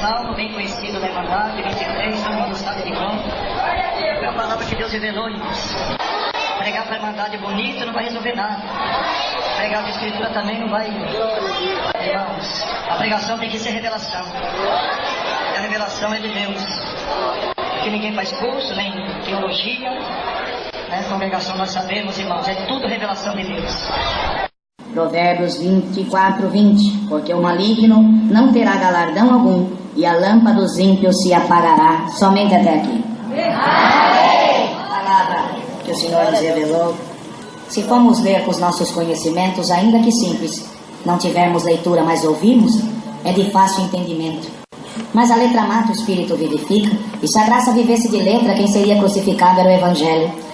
salmo bem conhecido da Irmandade, 23, salmo do Estado de Congo. Foi a palavra que Deus revelou, irmãos. Pregar para a Irmandade bonito não vai resolver nada. Pregar a Escritura também não vai. Irmãos, a pregação tem que ser revelação. E a revelação é de Deus. Porque ninguém faz curso, nem teologia. Nessa congregação nós sabemos, irmãos, é tudo revelação de Deus. Provérbios 24, 20. Porque o maligno não terá galardão algum, e a lâmpada dos ímpios se apagará. Somente até aqui. A palavra que o Senhor nos revelou. Se formos ler com os nossos conhecimentos, ainda que simples, não tivermos leitura, mas ouvirmos, é de fácil entendimento. Mas a letra mata, o Espírito vivifica, e se a graça vivesse de letra, quem seria crucificado era o Evangelho.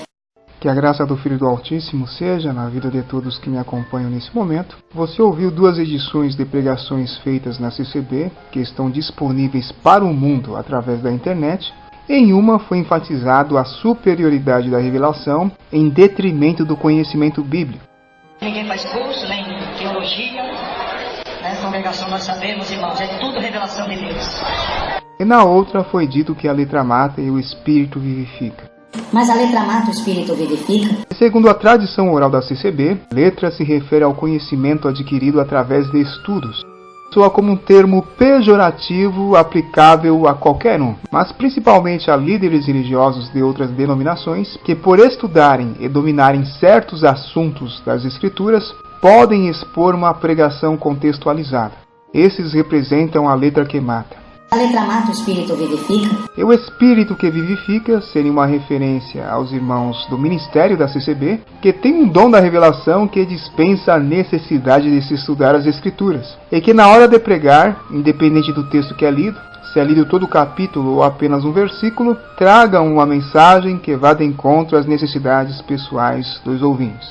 Que a graça do Filho do Altíssimo seja na vida de todos que me acompanham nesse momento. Você ouviu 2 edições de pregações feitas na CCB, que estão disponíveis para o mundo através da internet. Em uma foi enfatizado a superioridade da revelação em detrimento do conhecimento bíblico. Ninguém faz curso, nem teologia. Nessa congregação nós sabemos, irmãos, é tudo revelação de Deus. E na outra foi dito que a letra mata e o Espírito vivifica. Mas a letra mata, o Espírito vivifica. Segundo a tradição oral da CCB, letra se refere ao conhecimento adquirido através de estudos. Soa como um termo pejorativo aplicável a qualquer um, mas principalmente a líderes religiosos de outras denominações que, por estudarem e dominarem certos assuntos das Escrituras, podem expor uma pregação contextualizada. Esses representam a letra que mata. A letra mata, o Espírito vivifica. E o Espírito que vivifica seria uma referência aos irmãos do ministério da CCB, que tem um dom da revelação que dispensa a necessidade de se estudar as Escrituras, e que na hora de pregar, independente do texto que é lido, se é lido todo o capítulo ou apenas um versículo, tragam uma mensagem que vá de encontro às necessidades pessoais dos ouvintes.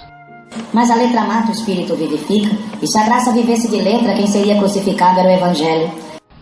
Mas a letra mata, o Espírito vivifica, e se a graça vivesse de letra, quem seria crucificado era o Evangelho.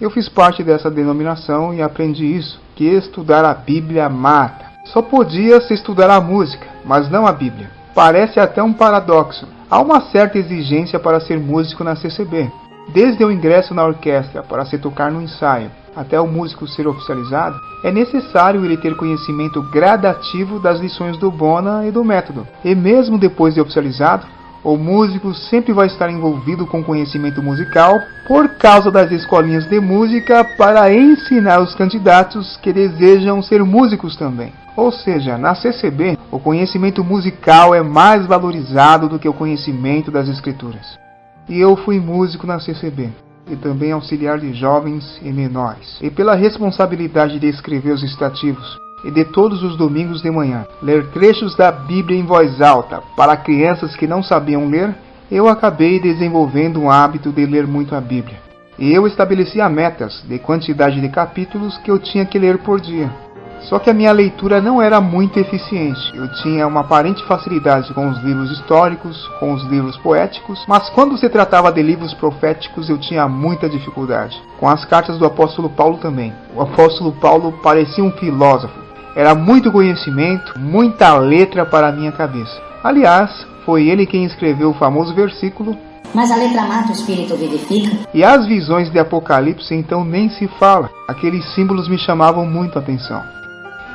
Eu fiz parte dessa denominação e aprendi isso, que estudar a Bíblia mata. Só podia se estudar a música, mas não a Bíblia. Parece até um paradoxo. Há uma certa exigência para ser músico na CCB. Desde o ingresso na orquestra para se tocar no ensaio, até o músico ser oficializado, é necessário ele ter conhecimento gradativo das lições do Bona e do método. E mesmo depois de oficializado, o músico sempre vai estar envolvido com conhecimento musical por causa das escolinhas de música para ensinar os candidatos que desejam ser músicos também. Ou seja, na CCB, o conhecimento musical é mais valorizado do que o conhecimento das Escrituras. E eu fui músico na CCB, e também auxiliar de jovens e menores. E pela responsabilidade de escrever os estativos, e de todos os domingos de manhã, ler trechos da Bíblia em voz alta para crianças que não sabiam ler, eu acabei desenvolvendo um hábito de ler muito a Bíblia. E eu estabelecia metas de quantidade de capítulos que eu tinha que ler por dia. Só que a minha leitura não era muito eficiente. Eu tinha uma aparente facilidade com os livros históricos, com os livros poéticos, mas quando se tratava de livros proféticos eu tinha muita dificuldade. Com as cartas do apóstolo Paulo também. O apóstolo Paulo parecia um filósofo. Era muito conhecimento, muita letra para a minha cabeça. Aliás, foi ele quem escreveu o famoso versículo: mas a letra mata, o Espírito vivifica. E as visões de Apocalipse então nem se fala. Aqueles símbolos me chamavam muito a atenção.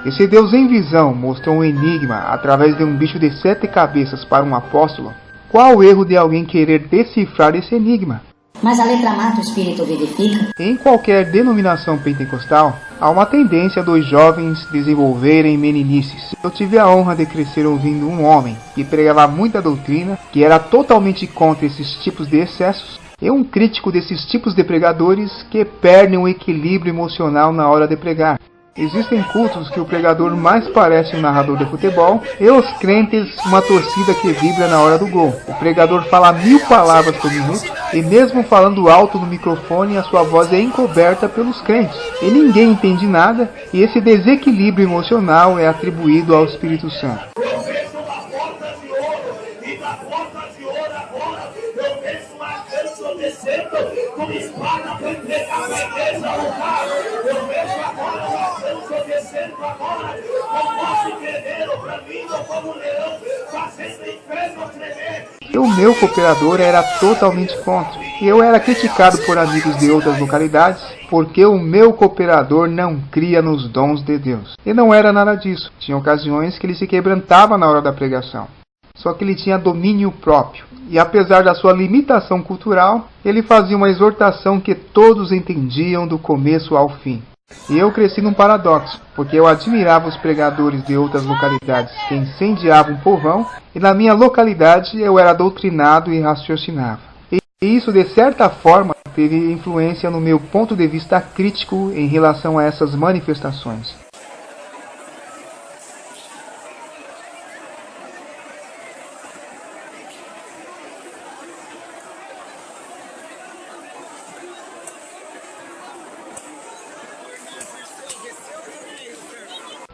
Esse Deus em visão mostrou um enigma através de um bicho de 7 cabeças para um apóstolo. Qual o erro de alguém querer decifrar esse enigma? Mas a letra mata, o Espírito vivifica. Em qualquer denominação pentecostal, há uma tendência dos jovens desenvolverem meninices. Eu tive a honra de crescer ouvindo um homem que pregava muita doutrina, que era totalmente contra esses tipos de excessos, e um crítico desses tipos de pregadores que perdem o equilíbrio emocional na hora de pregar. Existem cultos que o pregador mais parece um narrador de futebol e os crentes uma torcida que vibra na hora do gol. O pregador fala 1000 palavras por minuto e mesmo falando alto no microfone a sua voz é encoberta pelos crentes. E ninguém entende nada e esse desequilíbrio emocional é atribuído ao Espírito Santo. E o meu cooperador era totalmente contra. E eu era criticado por amigos de outras localidades porque o meu cooperador não cria nos dons de Deus. E não era nada disso. Tinha ocasiões que ele se quebrantava na hora da pregação. Só que ele tinha domínio próprio. E apesar da sua limitação cultural, ele fazia uma exortação que todos entendiam do começo ao fim. E eu cresci num paradoxo, porque eu admirava os pregadores de outras localidades que incendiavam o povão, e na minha localidade eu era doutrinado e raciocinava. E isso, de certa forma, teve influência no meu ponto de vista crítico em relação a essas manifestações.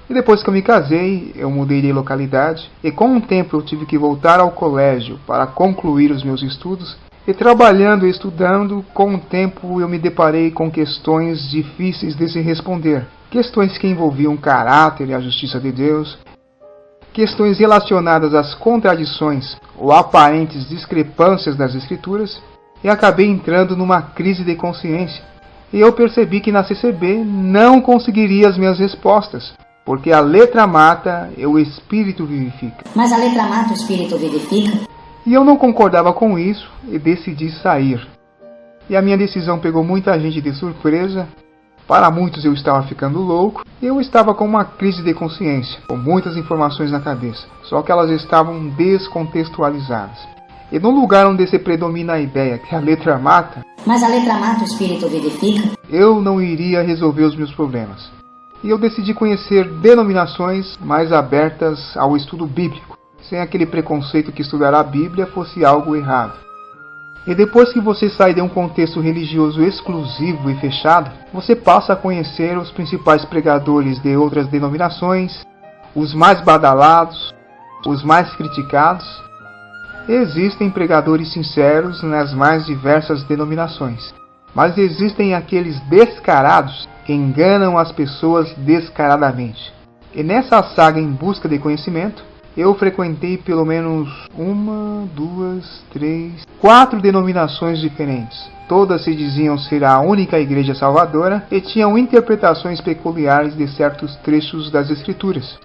E depois que eu me casei, eu mudei de localidade, e com o tempo eu tive que voltar ao colégio para concluir os meus estudos, e trabalhando e estudando, com o tempo eu me deparei com questões difíceis de se responder. Questões que envolviam o caráter e a justiça de Deus, questões relacionadas às contradições ou aparentes discrepâncias das Escrituras, e acabei entrando numa crise de consciência. E eu percebi que na CCB não conseguiria as minhas respostas, porque a letra mata e o espírito vivifica. Mas a letra mata, o espírito vivifica? E eu não concordava com isso e decidi sair. E a minha decisão pegou muita gente de surpresa. Para muitos eu estava ficando louco. E eu estava com uma crise de consciência, com muitas informações na cabeça. Só que elas estavam descontextualizadas. E no lugar onde se predomina a ideia que a letra mata... Mas a letra mata, o espírito vivifica? Eu não iria resolver os meus problemas. E eu decidi conhecer denominações mais abertas ao estudo bíblico, sem aquele preconceito que estudar a Bíblia fosse algo errado. E depois que você sai de um contexto religioso exclusivo e fechado, você passa a conhecer os principais pregadores de outras denominações, os mais badalados, os mais criticados. Existem pregadores sinceros nas mais diversas denominações, mas existem aqueles descarados que enganam as pessoas descaradamente. E nessa saga em busca de conhecimento, eu frequentei pelo menos 4 denominações diferentes. Todas se diziam ser a única igreja salvadora e tinham interpretações peculiares de certos trechos das Escrituras.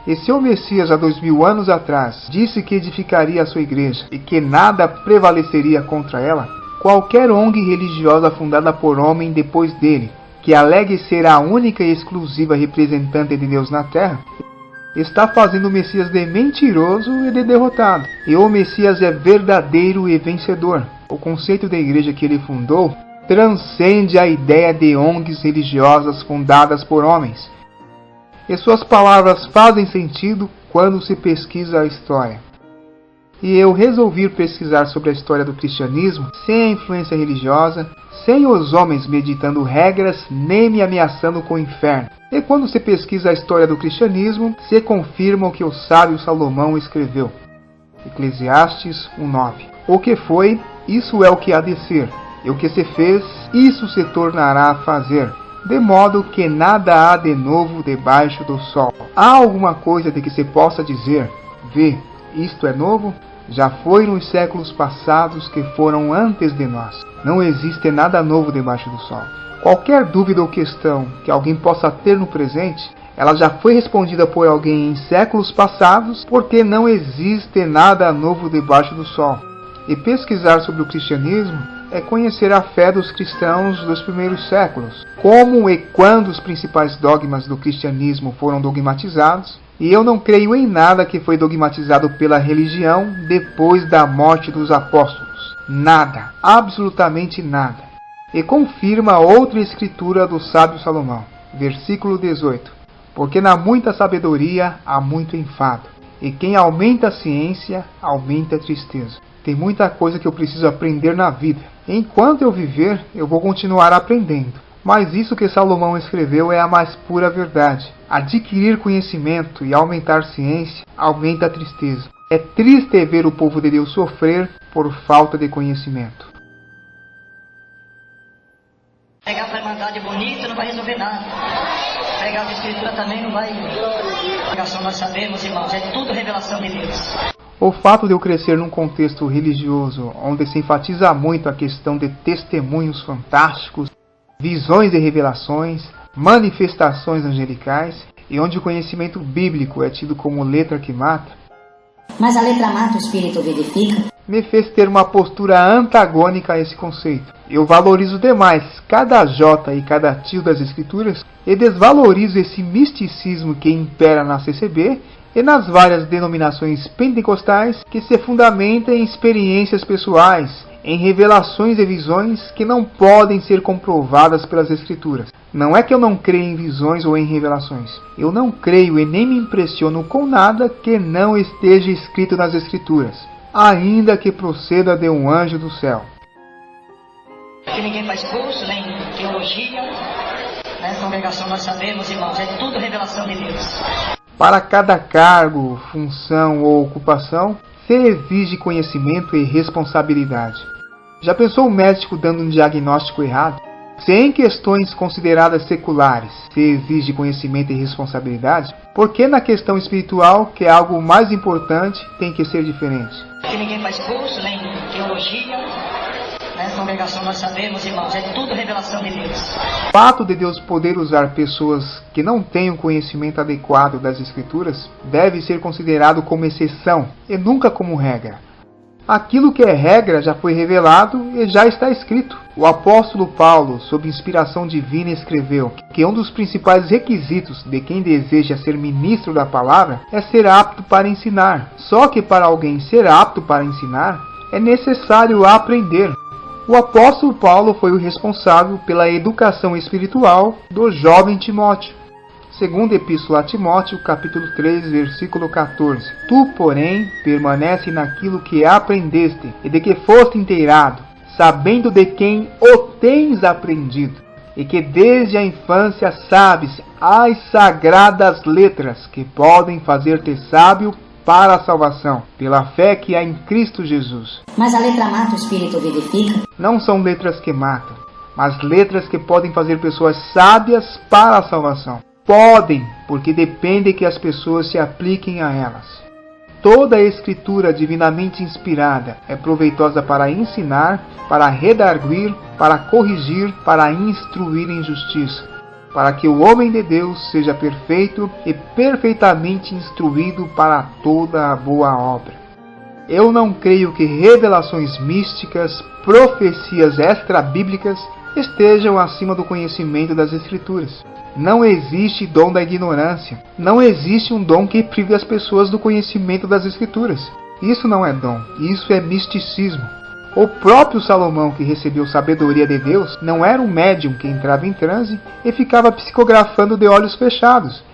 E se o Messias há 2000 anos atrás disse que edificaria a sua igreja e que nada prevaleceria contra ela, qualquer ONG religiosa fundada por homem depois dele, que alegue ser a única e exclusiva representante de Deus na Terra, está fazendo o Messias de mentiroso e de derrotado. E o Messias é verdadeiro e vencedor. O conceito da igreja que ele fundou transcende a ideia de ONGs religiosas fundadas por homens. E suas palavras fazem sentido quando se pesquisa a história. E eu resolvi pesquisar sobre a história do cristianismo sem a influência religiosa, sem os homens meditando regras nem me ameaçando com o inferno. E quando se pesquisa a história do cristianismo, se confirma o que o sábio Salomão escreveu. Eclesiastes 1:9. O que foi, isso é o que há de ser. E o que se fez, isso se tornará a fazer. De modo que nada há de novo debaixo do sol. Há alguma coisa de que se possa dizer, vê, isto é novo? Já foi nos séculos passados que foram antes de nós. Não existe nada novo debaixo do sol. Qualquer dúvida ou questão que alguém possa ter no presente, ela já foi respondida por alguém em séculos passados, porque não existe nada novo debaixo do sol. E pesquisar sobre o cristianismo é conhecer a fé dos cristãos dos primeiros séculos, como e quando os principais dogmas do cristianismo foram dogmatizados. E eu não creio em nada que foi dogmatizado pela religião depois da morte dos apóstolos. Nada, absolutamente nada. E confirma outra escritura do sábio Salomão, versículo 18. Porque na muita sabedoria há muito enfado, e quem aumenta a ciência, aumenta a tristeza. Tem muita coisa que eu preciso aprender na vida. Enquanto eu viver, eu vou continuar aprendendo. Mas isso que Salomão escreveu é a mais pura verdade. Adquirir conhecimento e aumentar ciência aumenta a tristeza. É triste ver o povo de Deus sofrer por falta de conhecimento. Pregar para a Irmandade bonita não vai resolver nada. Pregar a Escritura também não vai. A pregação nós sabemos, irmãos, é tudo revelação de Deus. O fato de eu crescer num contexto religioso onde se enfatiza muito a questão de testemunhos fantásticos, visões e revelações, manifestações angelicais, e onde o conhecimento bíblico é tido como letra que mata, Mas a letra mata, o espírito vivifica. me fez ter uma postura antagônica a esse conceito. Eu valorizo demais cada J e cada tio das escrituras e desvalorizo esse misticismo que impera na CCB e nas várias denominações pentecostais que se fundamentam em experiências pessoais, em revelações e visões que não podem ser comprovadas pelas escrituras. Não é que eu não creio em visões ou em revelações. Eu não creio e nem me impressiono com nada que não esteja escrito nas escrituras, ainda que proceda de um anjo do céu. Que ninguém faz curso, nem teologia, né? Congregação nós sabemos, irmãos, é tudo revelação de Deus. Para cada cargo, função ou ocupação, se exige conhecimento e responsabilidade. Já pensou o médico dando um diagnóstico errado? Se em questões consideradas seculares se exige conhecimento e responsabilidade, por que na questão espiritual, que é algo mais importante, tem que ser diferente? Que ninguém faz curso, nem teologia, né? Congregação nós sabemos, irmãos, é tudo revelação de Deus. O fato de Deus poder usar pessoas que não têm um conhecimento adequado das Escrituras deve ser considerado como exceção e nunca como regra. Aquilo que é regra já foi revelado e já está escrito. O apóstolo Paulo, sob inspiração divina, escreveu que um dos principais requisitos de quem deseja ser ministro da palavra é ser apto para ensinar. Só que para alguém ser apto para ensinar, é necessário aprender. O apóstolo Paulo foi o responsável pela educação espiritual do jovem Timóteo. Segunda Epístola a Timóteo, capítulo 3, versículo 14. Tu, porém, permanece naquilo que aprendeste e de que foste inteirado, sabendo de quem o tens aprendido, e que desde a infância sabes as sagradas letras que podem fazer-te sábio para a salvação, pela fé que há em Cristo Jesus. Mas a letra mata, o espírito vivifica. Não são letras que matam, mas letras que podem fazer pessoas sábias para a salvação. Podem, porque depende que as pessoas se apliquem a elas. Toda a escritura divinamente inspirada é proveitosa para ensinar, para redarguir, para corrigir, para instruir em justiça, para que o homem de Deus seja perfeito e perfeitamente instruído para toda a boa obra. Eu não creio que revelações místicas, profecias extra-bíblicas estejam acima do conhecimento das Escrituras. Não existe dom da ignorância. Não existe um dom que prive as pessoas do conhecimento das Escrituras. Isso não é dom, isso é misticismo. O próprio Salomão, que recebeu sabedoria de Deus, não era um médium que entrava em transe e ficava psicografando de olhos fechados.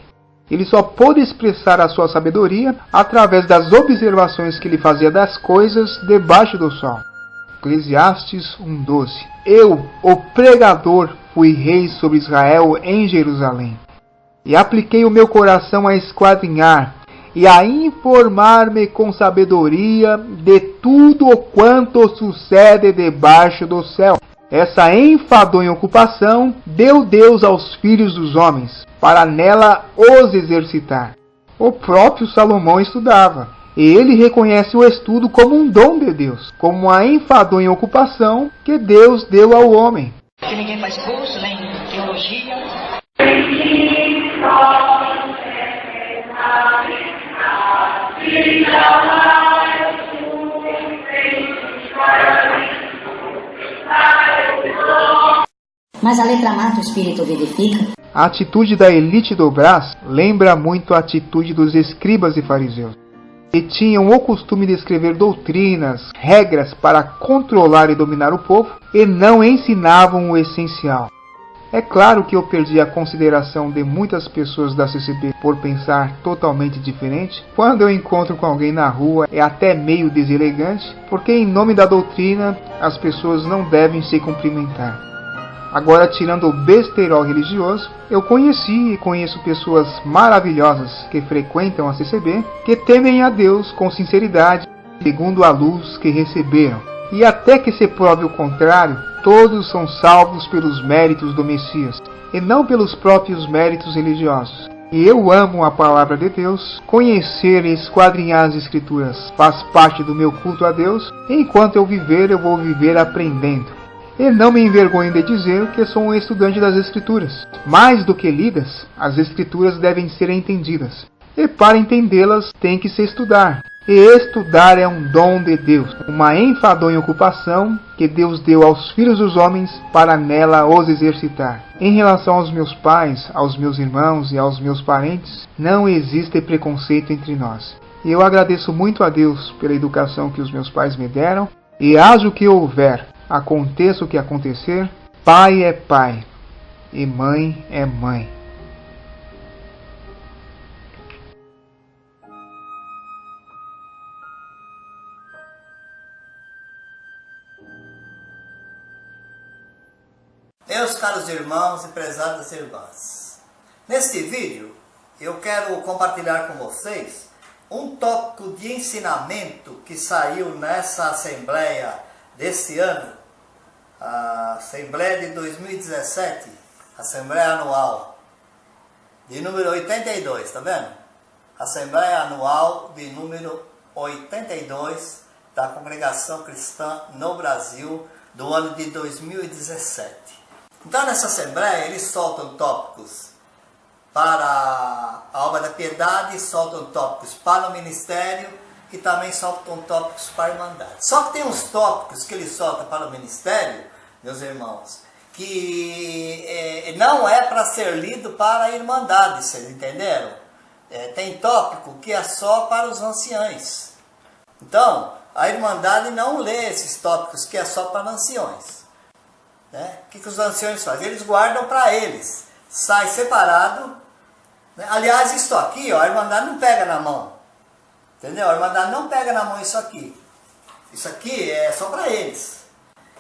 Ele só pôde expressar a sua sabedoria através das observações que ele fazia das coisas debaixo do sol. Eclesiastes 1:12. Eu, o pregador, fui rei sobre Israel em Jerusalém, e apliquei o meu coração a esquadrinhar e a informar-me com sabedoria de tudo o quanto sucede debaixo do céu. Essa enfadonha ocupação deu Deus aos filhos dos homens, para nela os exercitar. O próprio Salomão estudava, e ele reconhece o estudo como um dom de Deus, como uma enfadonha ocupação que Deus deu ao homem. Que ninguém faz curso, nem teologia. Mas a letra mata, o espírito vivifica. A atitude da elite do Brás lembra muito a atitude dos escribas e fariseus, que tinham o costume de escrever doutrinas, regras para controlar e dominar o povo, e não ensinavam o essencial. É claro que eu perdi a consideração de muitas pessoas da CCB por pensar totalmente diferente. Quando eu encontro com alguém na rua é até meio deselegante, porque em nome da doutrina as pessoas não devem se cumprimentar. Agora, tirando o besterol religioso, eu conheci e conheço pessoas maravilhosas que frequentam a CCB, que temem a Deus com sinceridade, segundo a luz que receberam. E até que se prove o contrário, todos são salvos pelos méritos do Messias, e não pelos próprios méritos religiosos. E eu amo a palavra de Deus. Conhecer e esquadrinhar as Escrituras faz parte do meu culto a Deus. Enquanto eu viver, eu vou viver aprendendo. E não me envergonho de dizer que sou um estudante das Escrituras. Mais do que lidas, as Escrituras devem ser entendidas. E para entendê-las, tem que se estudar. E estudar é um dom de Deus, uma enfadonha ocupação que Deus deu aos filhos dos homens para nela os exercitar. Em relação aos meus pais, aos meus irmãos e aos meus parentes, não existe preconceito entre nós. E eu agradeço muito a Deus pela educação que os meus pais me deram, e haja o que houver, aconteça o que acontecer, pai é pai e mãe é mãe. Meus caros irmãos e prezadas irmãs, neste vídeo eu quero compartilhar com vocês um tópico de ensinamento que saiu nessa Assembleia deste ano, a Assembleia de 2017, Assembleia Anual, de número 82, tá vendo? Assembleia Anual de número 82 da Congregação Cristã no Brasil do ano de 2017. Então, nessa Assembleia, eles soltam tópicos para a obra da piedade, soltam tópicos para o ministério e também soltam tópicos para a irmandade. Só que tem uns tópicos que eles soltam para o ministério, meus irmãos, que não é para ser lido para a irmandade, vocês entenderam? Tem tópico que é só para os anciães. Então, a irmandade não lê esses tópicos que é só para anciões. O que os anciões fazem? Eles guardam para eles, sai separado. Aliás, isso aqui, ó, a irmandade não pega na mão, entendeu? A irmandade não pega na mão isso aqui. Isso aqui é só para eles.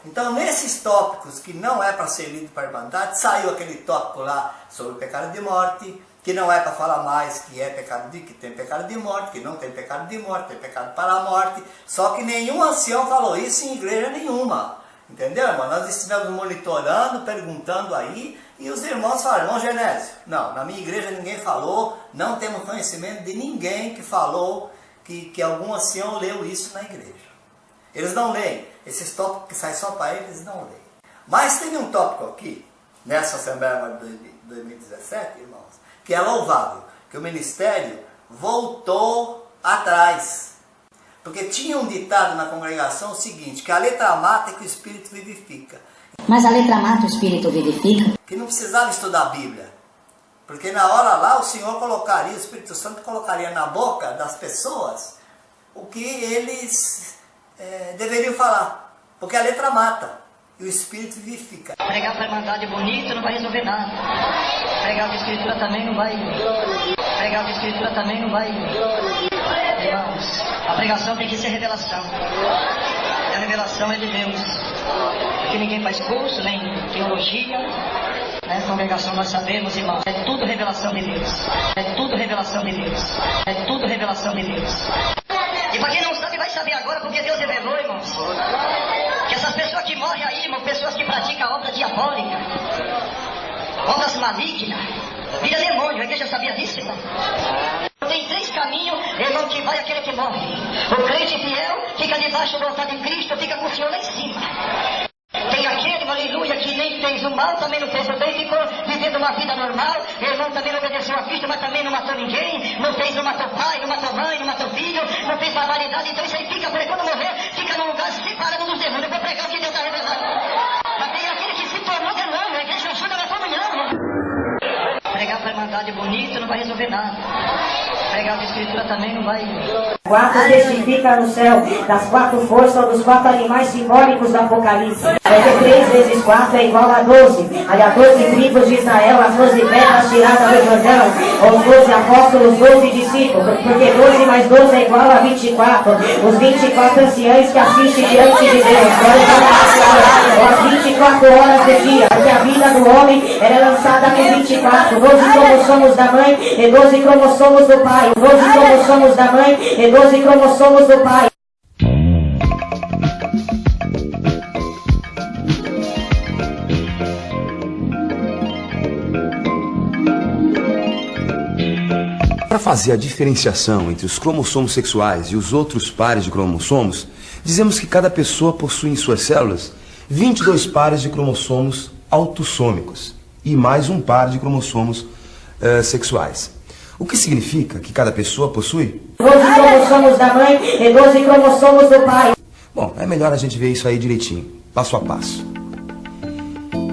Então, nesses tópicos que não é para ser lido para a irmandade, saiu aquele tópico lá sobre o pecado de morte, que não é para falar mais que é pecado que tem pecado de morte, que não tem pecado de morte, tem pecado para a morte. Só que nenhum ancião falou isso em igreja nenhuma. Entendeu, irmão? Nós estivemos monitorando, perguntando aí, e os irmãos falaram: irmão Genésio, não, na minha igreja ninguém falou, não temos conhecimento de ninguém que falou que algum ancião leu isso na igreja. Eles não leem, esses tópicos que saem só para eles, não leem. Mas tem um tópico aqui, nessa Assembleia de 2017, irmãos, que é louvável, que o ministério voltou atrás. Porque tinha um ditado na congregação o seguinte, que a letra mata e que o espírito vivifica. Mas a letra mata, o espírito vivifica? Que não precisava estudar a Bíblia. Porque na hora lá o Senhor colocaria, o Espírito Santo colocaria na boca das pessoas o que eles deveriam falar. Porque a letra mata e o espírito vivifica. Pregar para a irmandade bonito não vai resolver nada. Pregar a Escritura também não vai. Pregar a Escritura também não vai. Irmãos, a pregação tem que ser revelação. E a revelação é de Deus. Porque ninguém faz curso, nem teologia. Nessa congregação nós sabemos, irmãos, é tudo revelação de Deus. É tudo revelação de Deus. É tudo revelação de Deus. E para quem não sabe, vai saber agora, porque Deus revelou, irmãos. Que essas pessoas que morrem aí, irmão, pessoas que praticam obras diabólicas, obras malignas, vira demônio. A igreja sabia disso, irmão? Tem três caminhos, irmão, que vai aquele que morre. O crente fiel fica debaixo do altar de Cristo, fica com o Senhor lá em cima. Tem aquele, aleluia, que nem fez o mal, também não fez o bem, ficou vivendo uma vida normal. Irmão, também não obedeceu a Cristo, mas também não matou ninguém. Não fez, não matou pai, não matou mãe, não matou filho, não fez barbaridade. Então isso aí fica, por quando morrer, fica num lugar separado dos demônios. Eu vou pregar o que Deus está revelando. Mas tem aquele que se tornou demônio, a igreja ajuda na comunhão. Pregar para a irmandade bonito não vai resolver nada. Pregar a Escritura também não vai. 4 testifica no céu das 4 forças ou dos 4 animais simbólicos do Apocalipse. Vai ter 3 vezes 4 é igual a 12. Aliás, 12 tribos de Israel, as 12 pedras tiradas do Jordão, os 12 apóstolos, os 12 discípulos. Porque 12 mais 12 é igual a 24. Os 24 anciães que assistem diante de Deus. As 24 horas do dia. Porque a vida do homem era lançada com 24. 12 cromossomos da mãe e 12 cromossomos do pai. 12 cromossomos da mãe e 12 cromossomos do pai. fazer a diferenciação entre os cromossomos sexuais e os outros pares de cromossomos, dizemos que cada pessoa possui em suas células 22 pares de cromossomos autossômicos e mais um par de cromossomos sexuais. O que significa que cada pessoa possui 12 cromossomos da mãe e 12 cromossomos do pai. Bom, é melhor a gente ver isso aí direitinho, passo a passo.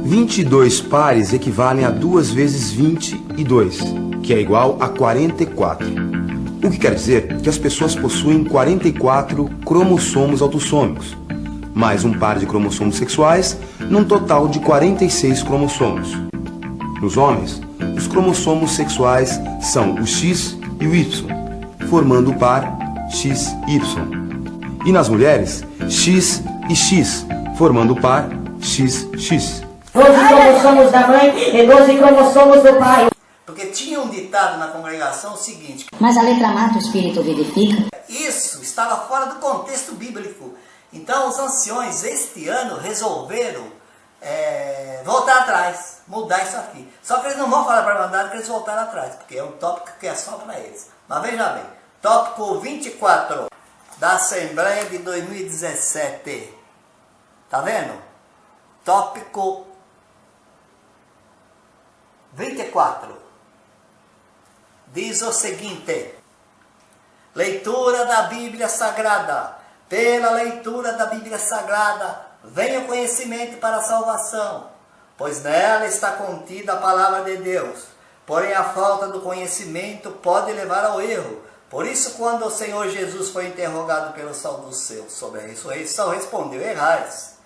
22 pares equivalem a 2 vezes 22, que é igual a 44. O que quer dizer que as pessoas possuem 44 cromossomos autossômicos, mais um par de cromossomos sexuais, num total de 46 cromossomos. Nos homens, os cromossomos sexuais são o X e o Y, formando o par XY. E nas mulheres, X e X, formando o par XX. 12 cromossomos da mãe e 12 cromossomos do pai. Porque tinha um ditado na congregação o seguinte: Mas a letra mata, o espírito vivifica. isso estava fora do contexto bíblico. Então os anciões este ano resolveram voltar atrás, mudar isso aqui. Só que eles não vão falar para a Irmandade que eles voltaram atrás, porque é um tópico que é só para eles. Mas veja bem, tópico 24 da Assembleia de 2017. Tá vendo? Tópico 24 diz o seguinte: leitura da Bíblia Sagrada. Pela leitura da Bíblia Sagrada vem o conhecimento para a salvação, pois nela está contida a palavra de Deus. Porém a falta do conhecimento pode levar ao erro. Por isso, quando o Senhor Jesus foi interrogado pelos saduceus sobre a ressurreição, respondeu: errais,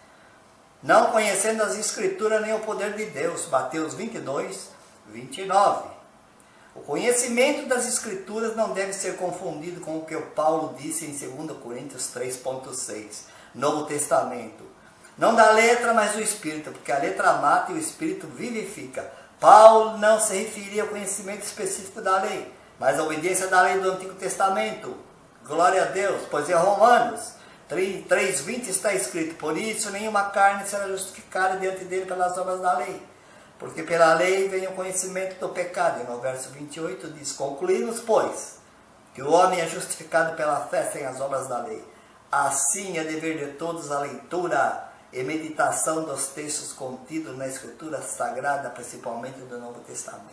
não conhecendo as Escrituras nem o poder de Deus. Mateus 22, 29. O conhecimento das Escrituras não deve ser confundido com o que o Paulo disse em 2 Coríntios 3,6, Novo Testamento. Não da letra, mas do Espírito, porque a letra mata e o Espírito vivifica. Paulo não se referia ao conhecimento específico da lei, mas à obediência da lei do Antigo Testamento. Glória a Deus, pois em Romanos 3,20 está escrito: por isso nenhuma carne será justificada diante dele pelas obras da lei, porque pela lei vem o conhecimento do pecado. E no verso 28 diz: concluímos, pois, que o homem é justificado pela fé sem as obras da lei. Assim é dever de todos a leitura e meditação dos textos contidos na Escritura Sagrada, principalmente do Novo Testamento.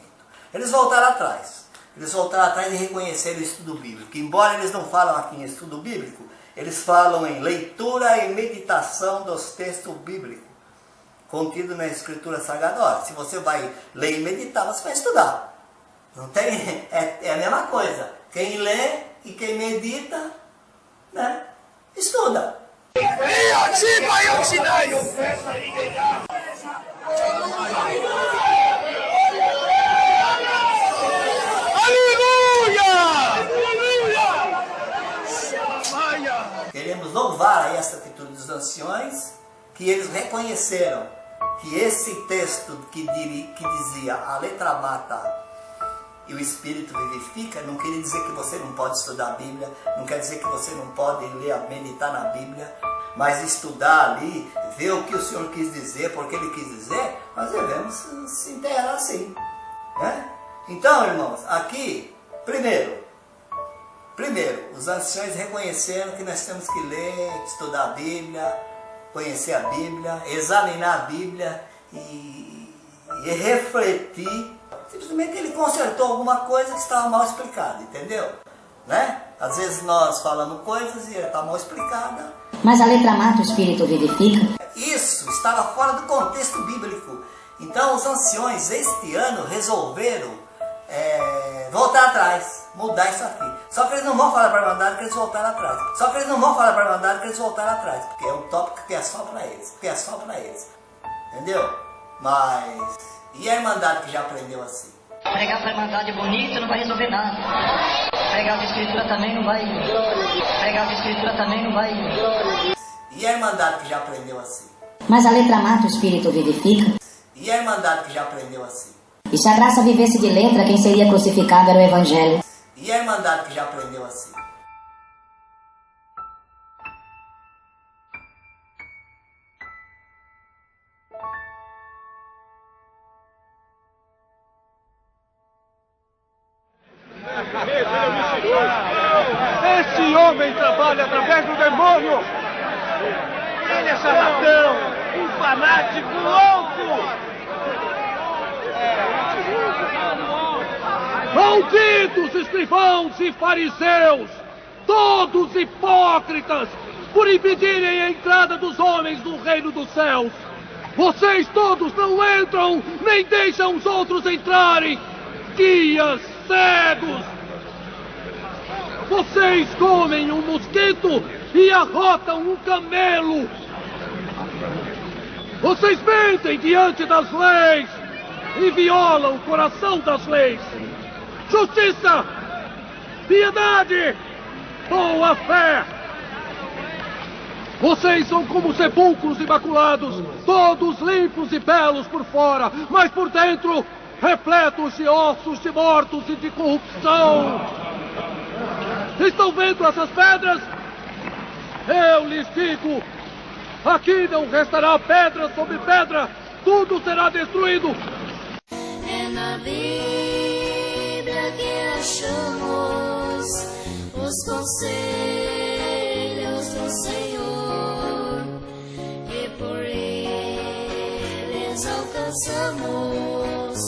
Eles voltaram atrás. Eles voltaram atrás e reconheceram o estudo bíblico. Embora eles não falam aqui em estudo bíblico, eles falam em leitura e meditação dos textos bíblicos contido na Escritura Sagrada. Olha, se você vai ler e meditar, você vai estudar. Não tem, é a mesma coisa. Quem lê e quem medita, né, estuda. Queremos louvar aí essa atitude dos anciões, que eles reconheceram que esse texto que dizia a letra mata e o Espírito vivifica, não queria dizer que você não pode estudar a Bíblia, não quer dizer que você não pode ler, meditar na Bíblia, mas estudar ali, ver o que o Senhor quis dizer, porque Ele quis dizer, nós devemos se inteirar assim, né? Então, irmãos, aqui, primeiro, os anciões reconheceram que nós temos que ler, estudar a Bíblia, conhecer a Bíblia, examinar a Bíblia e refletir. Simplesmente ele consertou alguma coisa que estava mal explicada, entendeu? Né? Às vezes nós falamos coisas e está mal explicada. Mas a letra mata, o espírito vivifica. Isso estava fora do contexto bíblico. Então os anciões este ano resolveram voltar atrás, mudar isso aqui. Só que eles não vão falar para a Irmandade que eles voltaram atrás. Porque é um tópico que é só para eles. Entendeu? Mas e a Irmandade que já aprendeu assim? Pregar para a Irmandade bonito não vai resolver nada. Pregar as Escrituras também não vai. E a Irmandade que já aprendeu assim? Mas a letra mata, o espírito vivifica. E a Irmandade que já aprendeu assim? E se a graça vivesse de letra, quem seria crucificado era o Evangelho. E a Irmandade que já aprendeu assim? demônio! Ele é charlatão! Um fanático louco! Malditos escrivãos e fariseus! Todos hipócritas! Por impedirem a entrada dos homens no reino dos céus! Vocês todos não entram, nem deixam os outros entrarem! Guias cegos! Vocês comem um mosquito e arrotam um camelo! Vocês mentem diante das leis e violam o coração das leis! Justiça! Piedade! Boa fé! Vocês são como sepulcros imaculados, todos limpos e belos por fora, mas por dentro, repletos de ossos de mortos e de corrupção. Estão vendo essas pedras? Eu lhes digo, aqui não restará pedra sobre pedra, tudo será destruído. É na Bíblia que achamos os conselhos do Senhor, e por eles alcançamos